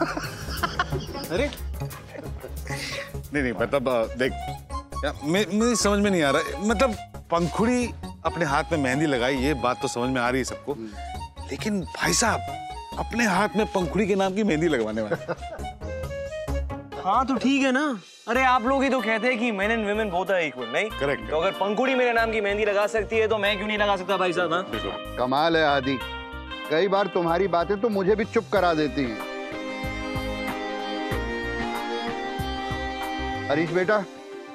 अरे नहीं मतलब देख मुझे समझ में नहीं आ रहा, मतलब पंखुड़ी अपने हाथ में मेहंदी लगाई, ये बात तो समझ में आ रही है सबको, लेकिन भाई साहब अपने हाथ में पंखुड़ी के नाम की मेहंदी लगवाने वाले। हाँ तो ठीक है ना, अरे आप लोग ही तो कहते हैं कि men and women both are equal, नहीं? करेक्ट। तो अगर पंखुड़ी मेरे नाम की मेहंदी लगा सकती है तो मैं क्यों नहीं लगा सकता भाई साहब? हाँ कमाल है आदि, कई बार तुम्हारी बातें तो मुझे भी चुप करा देती हैं। हरीश बेटा,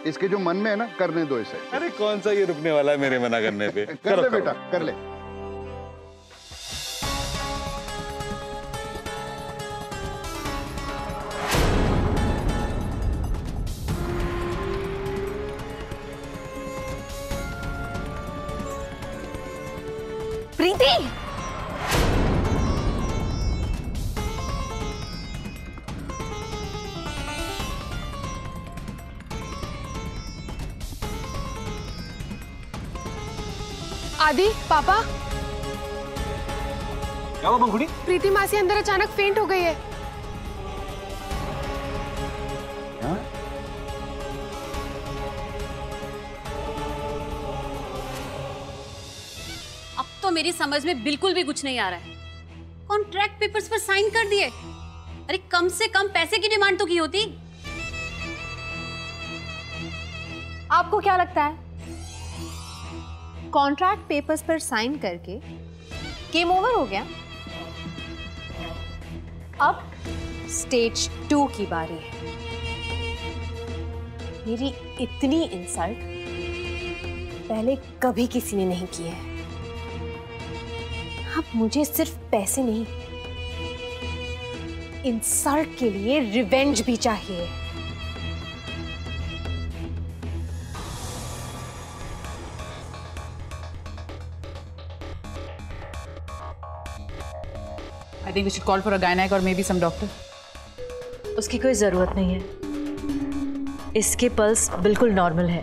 इसके जो मन में है ना, करने दो इसे। अरे कौन सा ये रुकने वाला है मेरे मना करने पे? कर ले बेटा, कर ले। प्रीति, आदि, पापा, क्या हुआ पंखुड़ी? प्रीति मासी अंदर अचानक फेंट हो गई है। अब तो मेरी समझ में बिल्कुल भी कुछ नहीं आ रहा है। कॉन्ट्रैक्ट पेपर्स पर साइन कर दिए। अरे कम से कम पैसे की डिमांड तो की होती। आपको क्या लगता है कॉन्ट्रैक्ट पेपर्स पर साइन करके गेम ओवर हो गया? अब स्टेज 2 की बारी है। मेरी इतनी इंसल्ट पहले कभी किसी ने नहीं की है। अब मुझे सिर्फ पैसे नहीं, इंसल्ट के लिए रिवेंज भी चाहिए। I think we should call for a gynec or maybe some doctor. उसकी कोई ज़रूरत नहीं है। इसके पल्स बिल्कुल नॉर्मल है।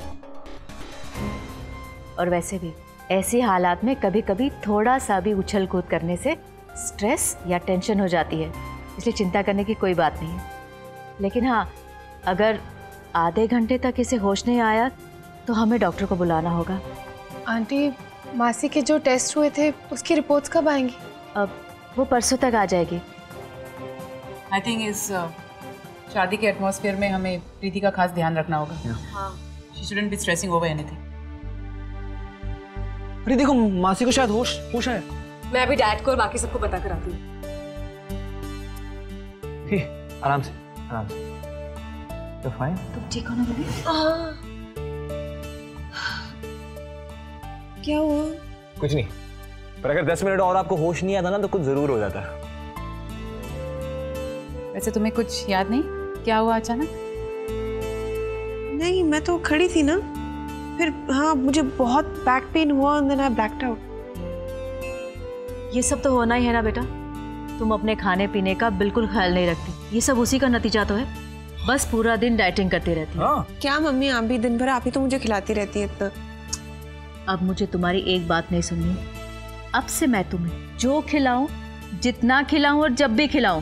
और वैसे भी ऐसी हालात में कभी कभी थोड़ा सा भी उछल कूद करने से स्ट्रेस या टेंशन हो जाती है, इसलिए चिंता करने की कोई बात नहीं है। लेकिन हाँ, अगर आधे घंटे तक इसे होश नहीं आया तो हमें डॉक्टर को बुलाना होगा। आंटी, मासी के जो टेस्ट हुए थे उसकी रिपोर्ट्स कब आएंगी? अब वो परसों तक आ जाएगी। I think इस शादी के एटमॉस्फेयर में हमें प्रीति का खास ध्यान रखना होगा। हाँ। She shouldn't be stressing over anything. अरे देखो मासी को शायद होश है। मैं अभी डैड को और बाकी सबको पता कराती हूँ। आराम से तो फाइन। तुम ठीक हो ना बेबी? क्या हुआ? कुछ नहीं, पर अगर 10 मिनट और आपको होश नहीं आता ना तो कुछ जरूर हो जाता। वैसे तुम्हें कुछ याद नहीं क्या हुआ अचानक? नहीं, मैं तो खड़ी थी ना, फिर हाँ मुझे बहुत बैक पेन हुआ and then I blacked out। ये सब तो होना ही है ना बेटा। तुम अपने खाने पीने का बिल्कुल ख्याल नहीं रखती, ये सब उसी का नतीजा तो है। बस पूरा दिन डाइटिंग करती रहती है। हाँ। क्या मम्मी, आप भी दिन भर आप ही तो मुझे खिलाती रहती है इतना। अब मुझे तुम्हारी एक बात नहीं सुननी। अब से मैं तुम्हें जो खिलाऊं, जितना खिलाऊं और जब भी खिलाऊं,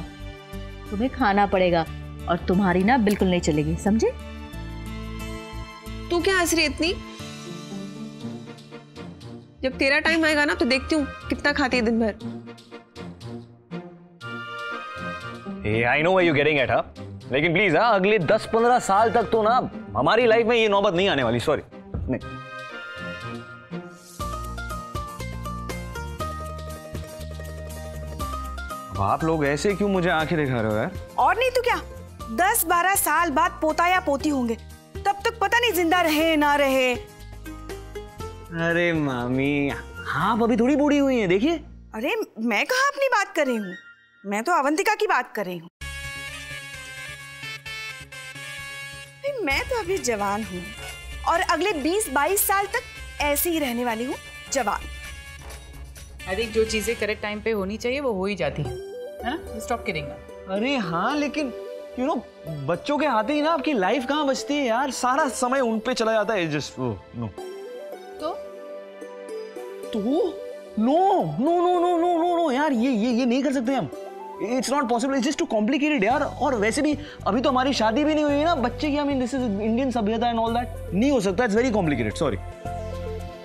तुम्हें खाना पड़ेगा और तुम्हारी ना बिल्कुल नहीं चलेगी, समझे? तू क्या हंस रही है इतनी? जब तेरा टाइम आएगा ना तो देखती हूँ कितना खाती है दिन भर। I know where you're getting at, हाँ? लेकिन प्लीज हाँ, अगले 10-15 साल तक तो ना हमारी लाइफ में ये नौबत नहीं आने वाली। सॉरी नहीं। अब आप लोग ऐसे क्यों मुझे आंखें दिखा रहे हो यार? और नहीं तो क्या, 10-12 साल बाद पोता या पोती होंगे, तब तक पता नहीं जिंदा रहे ना रहे। अरे मामी, हाँ अभी थोड़ी बूढ़ी हुई हैं, देखिए। अरे मैं कहाँ अपनी बात कर रही हूँ, मैं तो अवंतिका की बात कर रही हूँ। मैं तो अभी जवान हूँ और अगले 20-22 साल तक ऐसे ही रहने वाली हूँ, जवान। I think जो चीजें करेक्ट टाइम पे होनी चाहिए वो हो ही जाती है ना? Stop kidding. अरे हाँ, लेकिन यू नो बच्चों के हाथे ही ना आपकी लाइफ कहाँ बचती है यार, सारा समय उन पे चला जाता है। जस्ट नो तो no no no no no no no यार, ये नहीं कर सकते हम। It's not possible, it's just too complicated यार। और वैसे भी अभी तो हमारी शादी भी नहीं हुई है ना बच्चे की। I mean this is Indian सभ्यता एंड ऑल दैट। नहीं हो सकता, इट्स वेरी कॉम्प्लिकेटेड, सॉरी।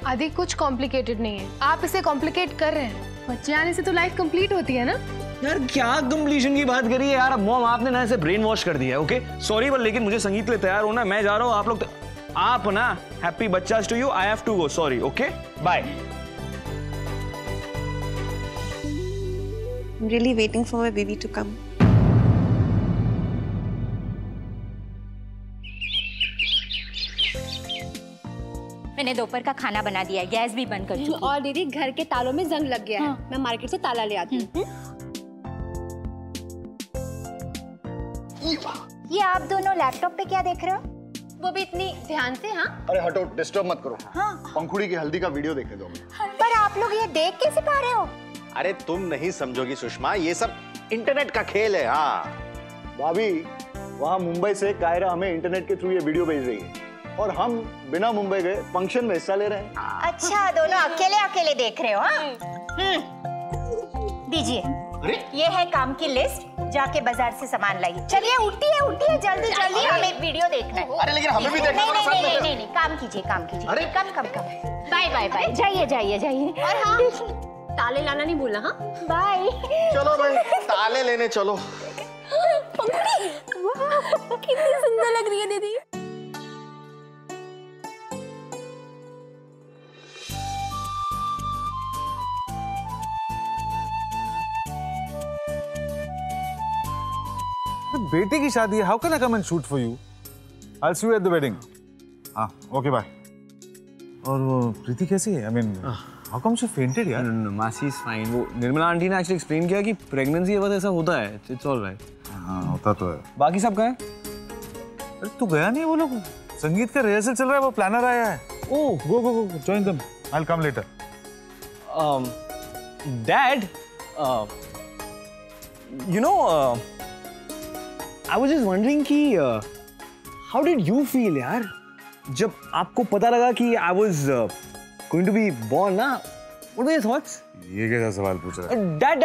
आदि कुछ कॉम्प्लिकेटेड नहीं है, आप इसे कॉम्प्लिकेट कर रहे हैं। बच्चे आने से तो लाइफ कंप्लीट होती है ना यार। क्या कंप्लीशन की बात करी है यार मॉम, आपने ना ऐसे ब्रेन वॉश कर दिया है। ओके सॉरी, पर लेकिन मुझे संगीत के लिए तैयार होना, मैं जा रहा हूँ। आप लोग आप ना हैप्पी बच्चास to you, I have to go, sorry. Okay bye. I'm really waiting for my baby to come. मैंने दोपहर का खाना बना दिया है, गैस भी बंद कर चुकी हूँ। और दीदी घर के तालों में जंग लग गया है, मैं मार्केट से ताला ले आती हूँ। ये आप दोनों लैपटॉप पे क्या देख रहे हो? वो भी इतनी ध्यान से। हाँ अरे हटो, डिस्टर्ब मत करो। हाँ। पंखुड़ी की हल्दी का वीडियो देखे दो। पर आप लोग ये देख कैसे पा रहे हो? अरे तुम नहीं समझोगी सुषमा, ये सब इंटरनेट का खेल है। हाँ भाभी, वहाँ मुंबई से कायरा हमें इंटरनेट के थ्रू ये वीडियो भेज रही है और हम बिना मुंबई गए फंक्शन में हिस्सा ले रहे हैं। अच्छा, दोनों अकेले अकेले देख रहे हो? हाँ दीजिए, ये है काम की लिस्ट, जाके बाजार से सामान लाइए। चलिए उठिए जल्दी जल्दी, हमें वीडियो देखना है। अरे लेकिन हमें भी देखना है। नहीं, काम कीजिए। अरे कम बाय जाइए। और हाँ, ताले लाना नहीं भूलना। हाँ बाय। चलो भाई, ताले लेने चलो। कितनी सुंदर लग रही है दीदी। बेटे की शादी है, how can I come and shoot for you? I will see you at the wedding. हाँ ओके बाय। और वो प्रीति कैसी है? I mean how come she fainted यार? मासी इज फाइन। वो निर्मला आंटी ने एक्चुअली एक्सप्लेन किया कि प्रेगनेंसी के बाद ऐसा होता है, इट्स ऑल राइट। हाँ होता तो है। बाकी सब कहाँ है? अरे तू गया नहीं? वो लोग संगीत का रिहर्सल चल रहा है, वो प्लानर आया है। Oh go join them, I will come later. Dad, you know, I was just wondering कि how did you feel यार जब आपको पता लगा कि I was going to be born ना? What were your thoughts? ये कैसा सवाल पूछ रहा है? Dad,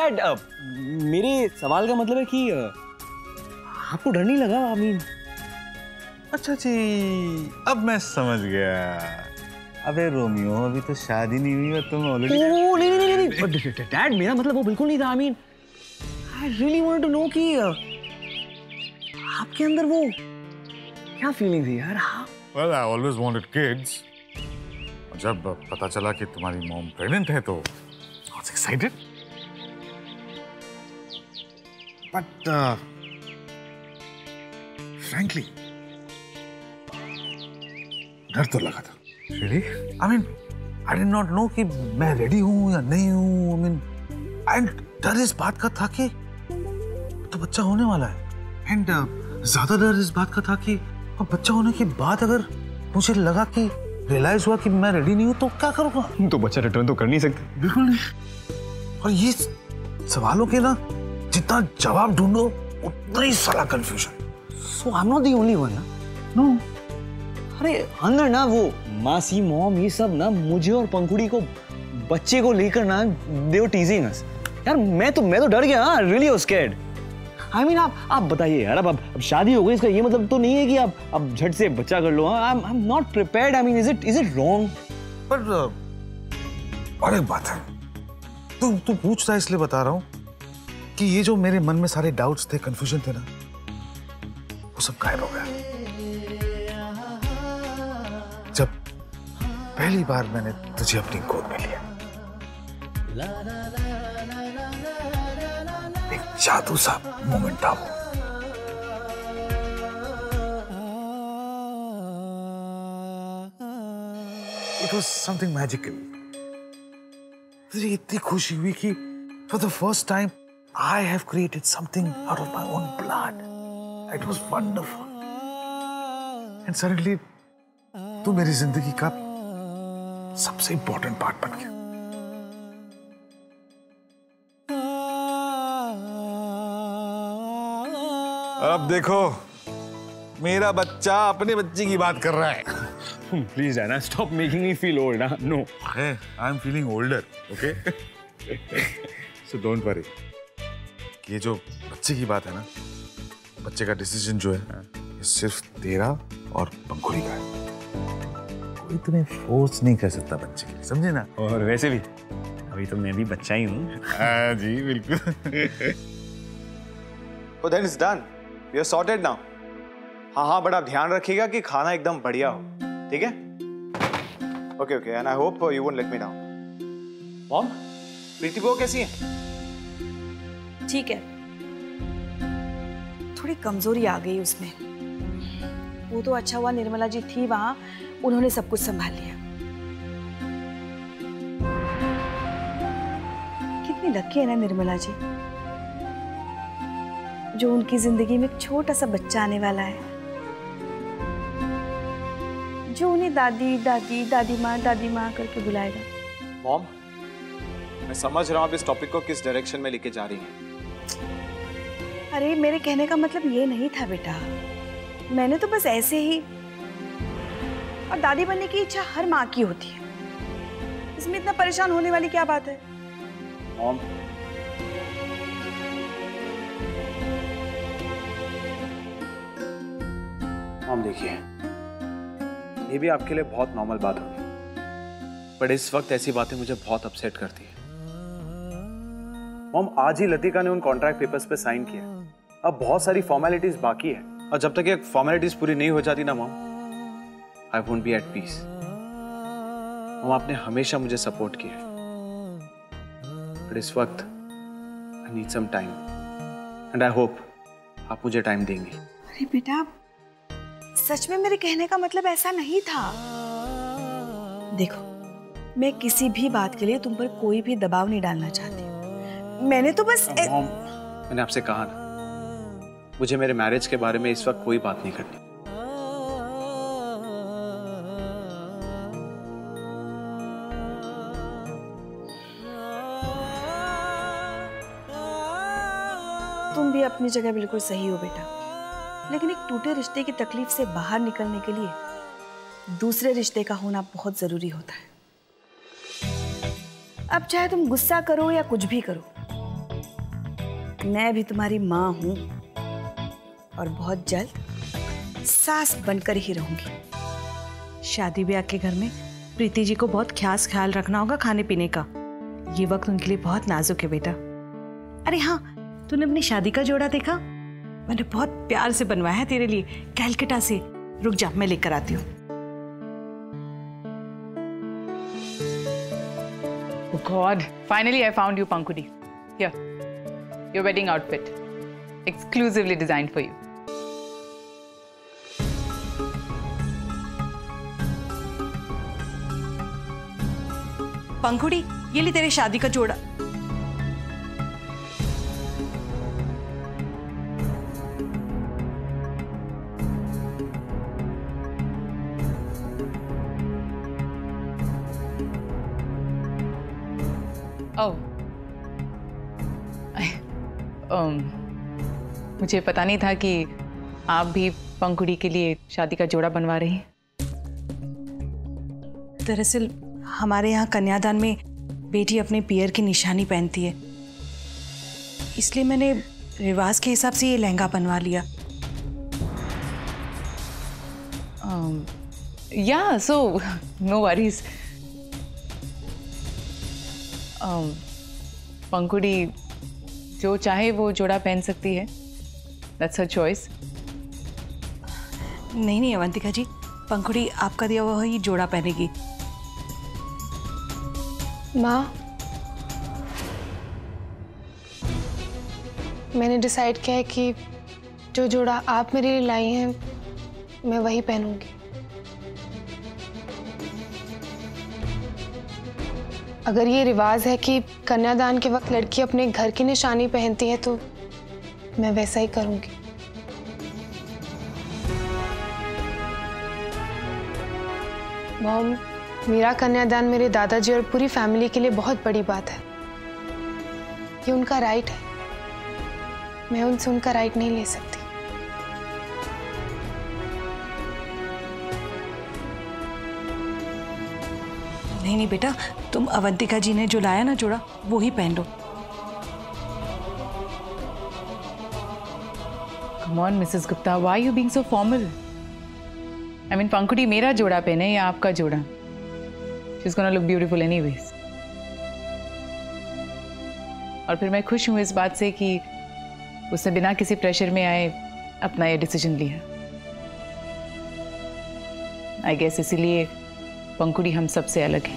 मेरे सवाल का मतलब है कि आपको डर नहीं लगा? I mean, अच्छा जी, अब मैं समझ गया। अबे रोमियो, अभी तो शादी नहीं हुई और तुम ऑलरेडी। ओह नहीं, डैड मेरा मतलब वो बिल्कुल नहीं था। I mean, I really wanted to know कि आपके अंदर वो क्या फीलिंग थी यार? Well, I always wanted kids. जब पता चला कि तुम्हारी मॉम प्रेग्नेंट है तो I was excited. But frankly, डर तो लगा था। Really? I mean, I did not know कि मैं रेडी हूँ या नहीं हूँ। I mean, and डर इस बात का था कि तो बच्चा होने वाला है। And ज्यादा डर इस बात का था कि अब बच्चा होने के बाद अगर मुझे लगा कि रियलाइज हुआ कि मैं रेडी नहीं हूँ तो क्या करूँगा? तो बच्चा रिटर्न तो कर नहीं सकते। बिल्कुल नहीं। और ये सवालों के ना जितना जवाब ढूंढो उतना ही सारा confusion. So I'm not the only one ना? No. अरे अंदर ना वो मासी मॉम ये सब ना मुझे और पंखुड़ी को बच्चे को लेकर ना they were teasing us। यार मैं तो डर गया। हाँ really was scared। I mean, आप बताइए यार, अब शादी हो गई, इसका ये मतलब तो नहीं है कि आप अब झट से बच्चा कर लो। I'm not prepared। I mean, is it wrong? पर और एक बात है, तू पूछ रहा है इसलिए बता रहा हूँ कि ये जो मेरे मन में सारे डाउट्स थे, कंफ्यूजन थे ना, वो सब गायब हो गया जब पहली बार मैंने तुझे अपनी गोद में लिया। एक जादू सा मोमेंट था वो। It was something magical। मुझे इतनी खुशी हुई कि for the first time I have created something out of my own blood। It was wonderful। And suddenly तू मेरी जिंदगी का सबसे इम्पोर्टेंट पार्ट बन गया। अब देखो मेरा बच्चा अपने बच्चे की बात कर रहा है। Please, Anna, stop making me feel old. Huh? No. Hey, I'm feeling older. Okay. So don't worry. ये जो बच्चे की बात है ना, बच्चे का डिसीजन जो है ये सिर्फ तेरा और पंखुड़ी का है। कोई तुम्हें फोर्स नहीं कर सकता बच्चे के लिए, समझे ना? और वैसे भी अभी तो मैं भी बच्चा ही हूँ। हाँ जी बिल्कुल। Oh, then it's done. We are sorted now. हाँ, बट आप ध्यान रखिएगा कि खाना एकदम बढ़िया हो, ठीक है? Okay, okay, and I hope you won't let me down. Mom, प्रीति वो कैसी है? ठीक है, थोड़ी कमजोरी आ गई उसमें। वो तो अच्छा हुआ निर्मला जी थी वहां, उन्होंने सब कुछ संभाल लिया। कितनी लकी है ना निर्मला जी, जो उनकी जिंदगी में एक छोटा सा बच्चा आने वाला है, जो उन्हें दादी दादी दादी माँ करके बुलाएगा। मॉम, मैं समझ रहा हूँ आप इस टॉपिक को किस डायरेक्शन में लेके जा रही हैं। अरे मेरे कहने का मतलब ये नहीं था बेटा, मैंने तो बस ऐसे ही, और दादी बनने की इच्छा हर माँ की होती है, इसमें इतना परेशान होने वाली क्या बात है? मॉम, देखिए, ये भी आपके लिए बहुत नॉर्मल बात होगी, पर इस वक्त ऐसी बातें मुझे बहुत अपसेट करती है। मॉम, आज ही लतिका ने उन कॉन्ट्रैक्ट पेपर्स पे साइन किया, अब बहुत सारी फॉर्मेलिटीज बाकी है, और जब तक ये फॉर्मेलिटीज पूरी नहीं हो जाती ना mom, I won't be at peace. Mom, आपने हमेशा मुझे सपोर्ट किया है, पर इस वक्त I need some time, and I hope आप मुझे टाइम देंगे। अरे बेटा, सच में मेरे कहने का मतलब ऐसा नहीं था। देखो, मैं किसी भी बात के लिए तुम पर कोई भी दबाव नहीं डालना चाहती, मैंने तो बस मॉम, मैंने आपसे कहा ना, मुझे मेरे मैरिज के बारे में इस वक्त कोई बात नहीं करनी। तुम भी अपनी जगह बिल्कुल सही हो बेटा, लेकिन एक टूटे रिश्ते की तकलीफ से बाहर निकलने के लिए दूसरे रिश्ते का होना बहुत जरूरी होता है। अब चाहे तुम गुस्सा करो या कुछ भी करो, मैं भी तुम्हारी माँ हूं और बहुत जल्द सास बनकर ही रहूंगी। शादी ब्याह के घर में प्रीति जी को बहुत खास ख्याल रखना होगा खाने पीने का, ये वक्त उनके लिए बहुत नाजुक है बेटा। अरे हाँ, तूने अपनी शादी का जोड़ा देखा? मैंने बहुत प्यार से बनवाया है तेरे लिए, कैलकटा से। रुक जा, मैं लेकर आती हूँ। Oh God, finally I found you, Pankhudi. Here, your wedding outfit, exclusively designed for you. पंखुड़ी, ये ले तेरे शादी का जोड़ा। Oh. मुझे पता नहीं था कि आप भी पंखुड़ी के लिए शादी का जोड़ा बनवा रही हैं। दरअसल हमारे यहाँ कन्यादान में बेटी अपने पियर की निशानी पहनती है, इसलिए मैंने रिवाज के हिसाब से ये लहंगा बनवा लिया। Yeah, so no worries. पंखुड़ी जो चाहे वो जोड़ा पहन सकती है, That's her choice. नहीं अवंतिका जी, पंखुड़ी आपका दिया हुआ ही जोड़ा पहनेगी। माँ, मैंने डिसाइड किया है कि जो जोड़ा आप मेरे लिए लाई हैं मैं वही पहनूंगी। अगर ये रिवाज है कि कन्यादान के वक्त लड़की अपने घर की निशानी पहनती है तो मैं वैसा ही करूंगी। मॉम, मेरा कन्यादान मेरे दादाजी और पूरी फैमिली के लिए बहुत बड़ी बात है। ये उनका राइट है, मैं उनसे उनका राइट नहीं ले सकती। नहीं बेटा, तुम अवंतिका जी ने जो लाया ना जोड़ा वो ही पहन लो। Come on, Mrs. Gupta, why are you being so formal? I mean, पंखुड़ी मेरा जोड़ा पहने या आपका जोड़ा? She's gonna look beautiful anyways. और फिर मैं खुश हूँ इस बात से कि उसने बिना किसी प्रेशर में आए अपना ये डिसीजन लिया। आई गेस इसीलिए पंखुड़ी हम सबसे अलग है।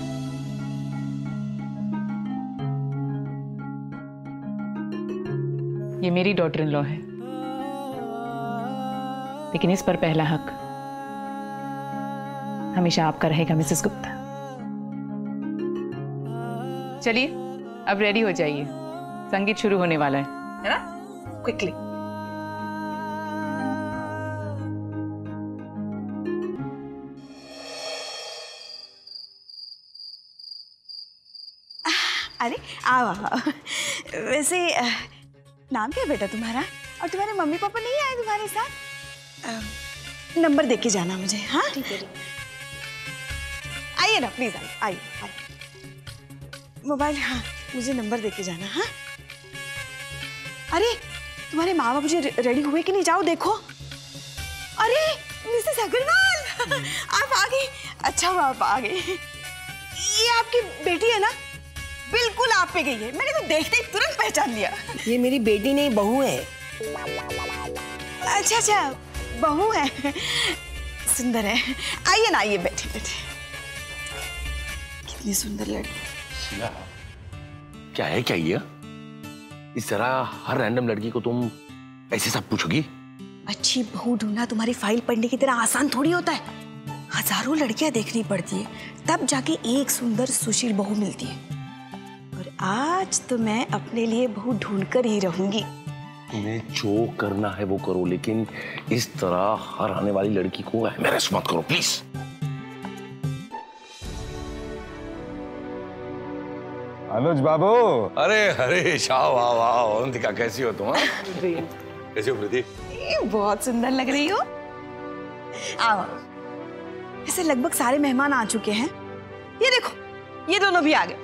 ये मेरी डॉटर इन लॉ है, लेकिन इस पर पहला हक हमेशा आपका रहेगा मिसेस गुप्ता। चलिए अब रेडी हो जाइए, संगीत शुरू होने वाला है ना? क्विकली। अरे आओ आओ। वैसे नाम क्या बेटा तुम्हारा? और तुम्हारे मम्मी पापा नहीं आए तुम्हारे साथ? नंबर देके जाना मुझे। हाँ ठीक है। आइए ना प्लीज, आइए आइए। मोबाइल, हाँ मुझे नंबर देके जाना। हाँ अरे तुम्हारे माँ बाप मुझे रेडी हुए कि नहीं? जाओ देखो। अरे मिसेस अग्रवाल आप आ गई। अच्छा हुआ आप आ गई। ये आपकी बेटी है ना? बिल्कुल आप पे गई है, मैंने तो देखते ही तुरंत पहचान लिया। ये मेरी बेटी नहीं बहू है। अच्छा अच्छा बहू है, सुंदर है। आइए ना, आइए बैठिए बैठिए। कितनी सुंदर लड़की। क्या है क्या ये? इस तरह हर रैंडम लड़की को तुम ऐसे सब पूछोगी? अच्छी बहू ढूंढना तुम्हारी फाइल पढ़ने की तरह आसान थोड़ी होता है। हजारों लड़कियां देखनी पड़ती है, तब जाके एक सुंदर सुशील बहू मिलती है। और आज तो मैं अपने लिए बहू ढूंढकर ही रहूंगी। तुम्हें जो करना है वो करो, लेकिन इस तरह हर आने वाली लड़की को एम्बैरेस मत करो प्लीज। अनुज बाबू। अरे अरे शाह, वाह वाह। अवंतिका कैसी हो तुम? कैसी हो प्रीति? बहुत सुंदर लग रही हो। आओ। ऐसे लगभग सारे मेहमान आ चुके हैं। ये देखो, ये दोनों भी आ गए।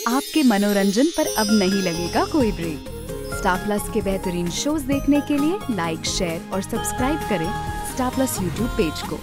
आपके मनोरंजन पर अब नहीं लगेगा कोई ब्रेक। स्टार प्लस के बेहतरीन शोज देखने के लिए लाइक, शेयर और सब्सक्राइब करें स्टार प्लस यूट्यूब पेज को।